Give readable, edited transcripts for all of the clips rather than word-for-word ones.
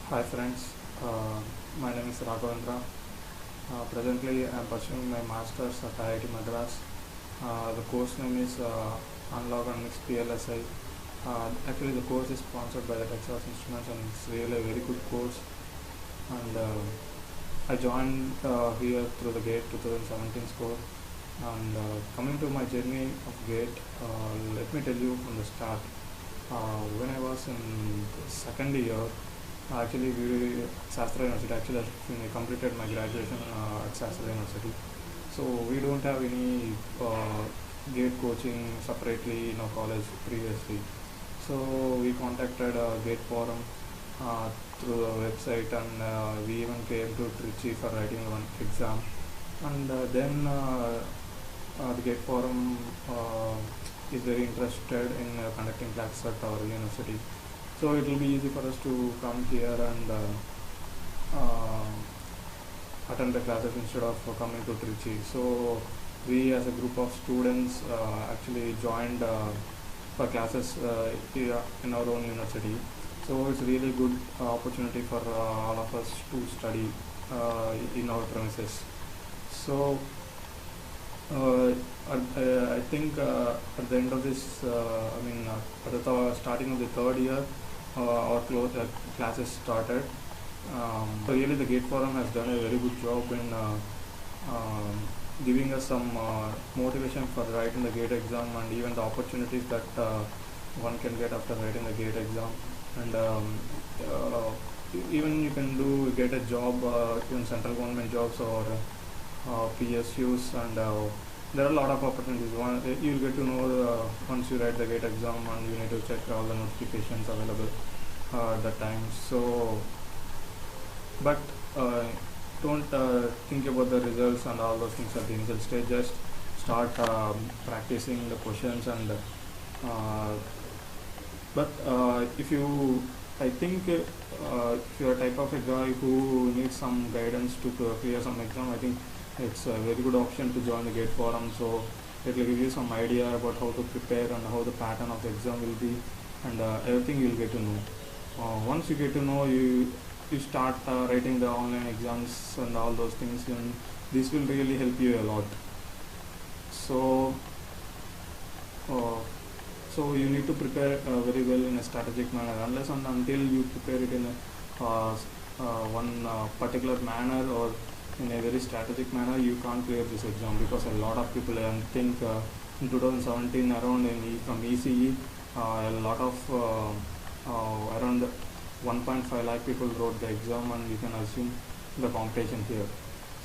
Hi friends, my name is Raghavendra. Presently I am pursuing my Masters at IIT Madras. The course name is Unlock and Mix PLSI. Actually the course is sponsored by the Texas Instruments and it's really a very good course. And I joined here through the GATE 2017 score. And coming to my journey of GATE, let me tell you from the start. When I was in the second year, actually, we Shastra University. Actually, I completed my graduation at Shastra University. So we don't have any GATE coaching separately in our college previously. So we contacted GATE Forum through the website, and we even came to Trichy for writing one exam. And then the GATE Forum is very interested in conducting classes at our university. So it will be easy for us to come here and uh, attend the classes instead of coming to Trichy. So we as a group of students actually joined for classes here in our own university. So it's really good opportunity for all of us to study in our premises. So I think at the end of this, at the starting of the third year, our classes started. So really the GATE Forum has done a very good job in giving us some motivation for writing the GATE exam and even the opportunities that one can get after writing the GATE exam. And even you can get a job in central government jobs or PSUs, and there are a lot of opportunities. You'll get to know once you write the GATE exam, and you need to check all the notifications available at that time. So, but don't think about the results and all those things at the initial stage. Just start practicing the questions, and but if you I think if you're a type of a guy who needs some guidance to clear some exam, I think it's a very good option to join the GATE Forum. So it will give you some idea about how to prepare and how the pattern of the exam will be, and everything you'll get to know. Once you get to know, you start writing the online exams and all those things, and this will really help you a lot. So uh, so you need to prepare very well in a strategic manner. Unless and until you prepare it in a one particular manner or in a very strategic manner, you can't clear this exam, because a lot of people, I think in 2017 around from ECE, a lot of around 1.5 lakh people wrote the exam, and you can assume the competition here.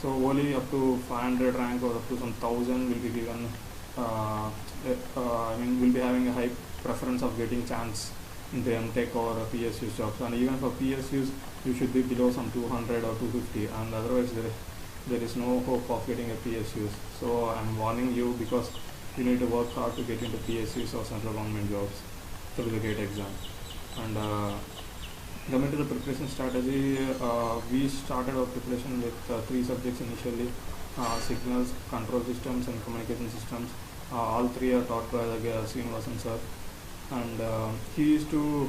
So only up to 500 rank or up to some 1000 will be given. Will be having a high preference of getting chance in the MTech or PSU jobs, and even for PSUs you should be below some 200 or 250, and otherwise there is no hope of getting a PSUs. So I'm warning you, because you need to work hard to get into PSUs or central government jobs through the GATE exam. And coming to the preparation strategy, we started our preparation with 3 subjects initially: signals, control systems, and communication systems. All 3 are taught by the Srinivasan sir, and he used to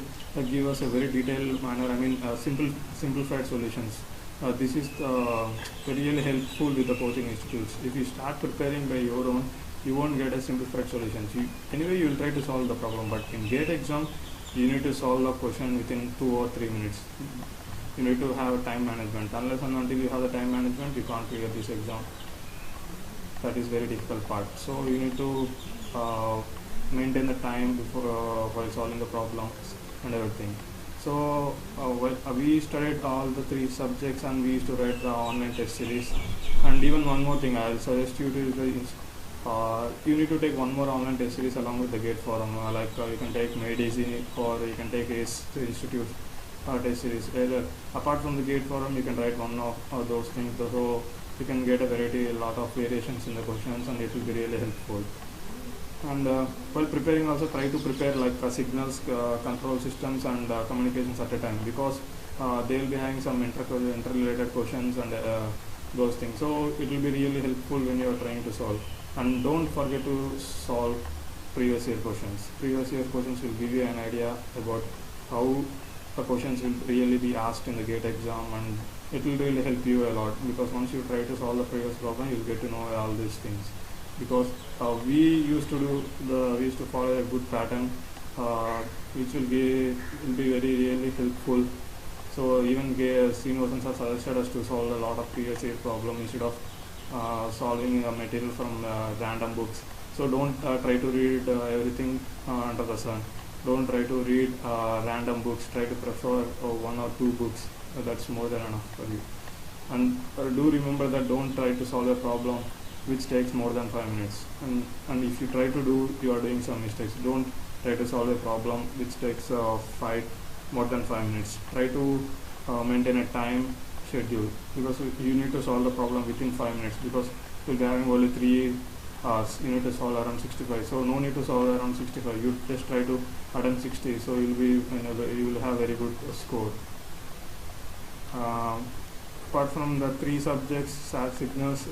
give us a very detailed manner. Simplified solutions. This is really helpful with the coaching institutes. If you start preparing by your own, you won't get a simplified solutions. Anyway, you will try to solve the problem, but in GATE exam, you need to solve the question within 2 or 3 minutes. You need to have time management. Unless and until you have the time management, you can't clear this exam. That is very difficult part. So you need to maintain the time before while solving the problems and everything. So we studied all the 3 subjects, and we used to write the online test series. And even one more thing, I'll suggest you to you need to take one more online test series along with the GATE Forum. You can take MedEasy, or you can take ACE Institute test series. Apart from the GATE Forum, you can write one of those things. So you can get a lot of variations in the questions, and it will be really helpful. And while preparing, also try to prepare signals, control systems, and communications at a time, because they will be having some interrelated questions and those things. So it will be really helpful when you are trying to solve. And don't forget to solve previous year questions. Previous year questions will give you an idea about how the questions will really be asked in the GATE exam, and it will really help you a lot, because once you try to solve the previous problem, you'll get to know all these things. Because we used to follow a good pattern, which will be very really helpful. So even Srinivasan sir suggested us to solve a lot of previous year problem instead of solving material from random books. So don't try to read everything under the sun. Don't try to read random books. Try to prefer one or two books. That's more than enough for you. And do remember that don't try to solve a problem which takes more than 5 minutes. And if you try to do, you are doing some mistakes. Don't try to solve a problem which takes more than 5 minutes. Try to maintain a time schedule, because you need to solve the problem within 5 minutes, because you'll be having only 3 hours. You need to solve around 65. So no need to solve around 65. You just try to attempt 60. So you will have very good score. Apart from the 3 subjects, SAS, signals,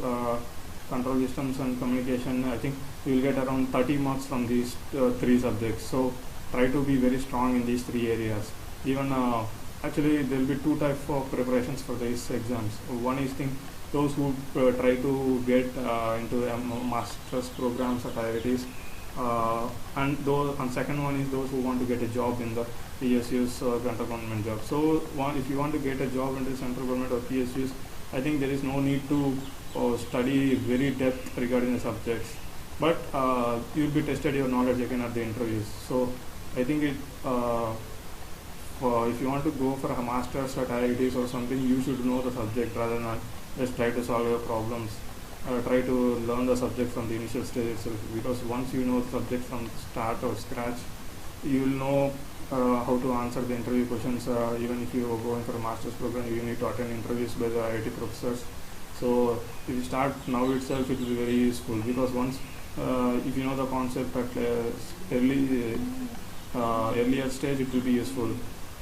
control systems and communication, I think you will get around 30 marks from these 3 subjects. So try to be very strong in these 3 areas. Even actually there will be 2 types of preparations for these exams. One is those who try to get into master's programs at IITs, and second one is those who want to get a job in the PSUs or central government job. So if you want to get a job in the central government or PSUs, I think there is no need to study very depth regarding the subjects, but you will be tested your knowledge again at the interviews. So I think if you want to go for a master's at IITs or something, you should know the subject rather than just try to solve your problems. Try to learn the subject from the initial stage itself, because once you know the subject from start or scratch, you will know how to answer the interview questions. Even if you are going for a master's program, you need to attend interviews by the IIT professors. So if you start now itself, it will be very useful, because once if you know the concept at earlier stage, it will be useful.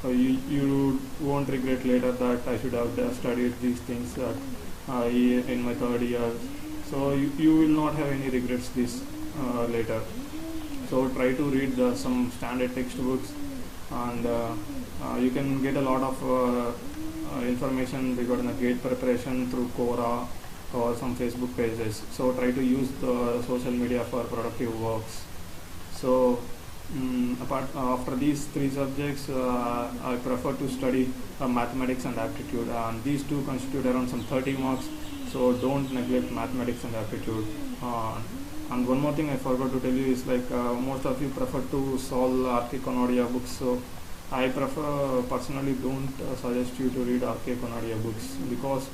You won't regret later that I should have studied these things in my 3rd year. So you will not have any regrets this later. So try to read some standard textbooks, and you can get a lot of information regarding the GATE preparation through Quora or some Facebook pages. So try to use the social media for productive works. So after these 3 subjects, I prefer to study mathematics and aptitude, and these 2 constitute around some 30 marks. So don't neglect mathematics and aptitude. And one more thing I forgot to tell you is, like, most of you prefer to solve R.K. Konodia books. So I personally don't suggest you to read R.K. Konodia books, because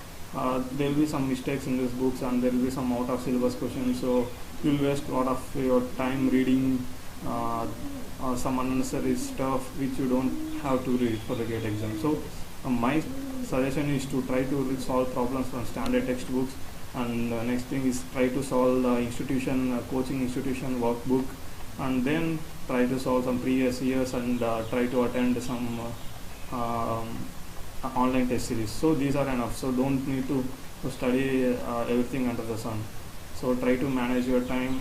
there will be some mistakes in these books, and there will be some out of syllabus questions. So you will waste a lot of your time reading some unnecessary stuff which you don't have to read for the GATE exam. So my suggestion is to try to solve problems from standard textbooks, and next thing is try to solve the coaching institution workbook, and then try to solve some previous years, and try to attend some online test series. So these are enough. So don't need to study everything under the sun. So try to manage your time,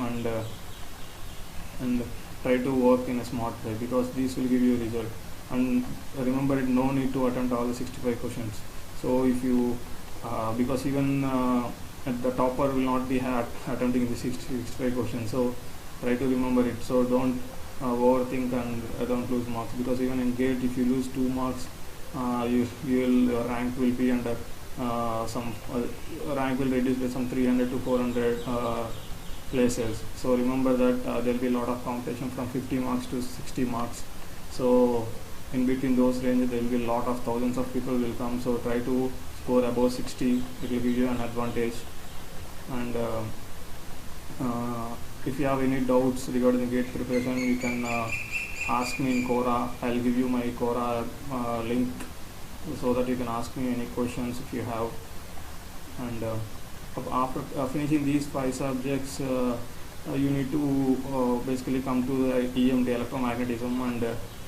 and try to work in a smart way, because these will give you a result. And remember, no need to attempt all the 65 questions. So if you because even the topper will not be attempting the 65 questions, so try to remember it. So don't overthink and don't lose marks, because even in GATE, if you lose 2 marks, your rank will be under some rank will reduce by some 300 to 400 places. So remember that there will be a lot of competition from 50 marks to 60 marks. So in between those ranges, there will be a lot of thousands of people will come. So try to score above 60. It will give you an advantage. And if you have any doubts regarding the GATE preparation, you can ask me in Quora. I'll give you my Quora link, so that you can ask me any questions if you have. And after finishing these 5 subjects, you need to basically come to the EMT, electromagnetism, and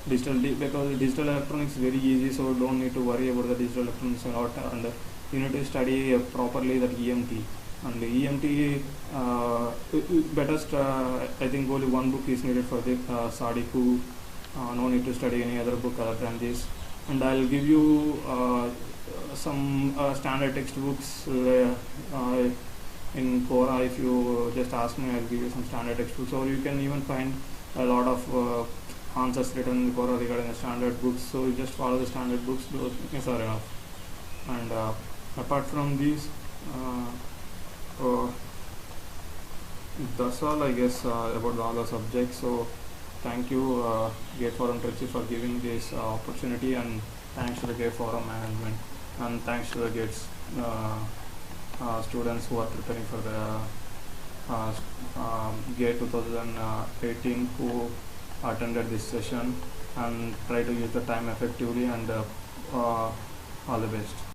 digital, because digital electronics is very easy. So don't need to worry about the digital electronics a lot, and you need to study properly that EMT. And the EMT, I think only one book is needed for the SADIQ. No need to study any other book other than this. and I'll give you some standard textbooks in Quora. If you just ask me, I'll give you some standard textbooks, or you can even find a lot of answers written in Quora regarding the standard books. So you just follow the standard books, those things are enough. And apart from these, that's all I guess about all the subjects. So thank you, Gate Forum Trichy, for giving this opportunity, and thanks to the Gate Forum management, and thanks to the Gates students who are preparing for the Gate 2018, who attended this session and try to use the time effectively, and all the best.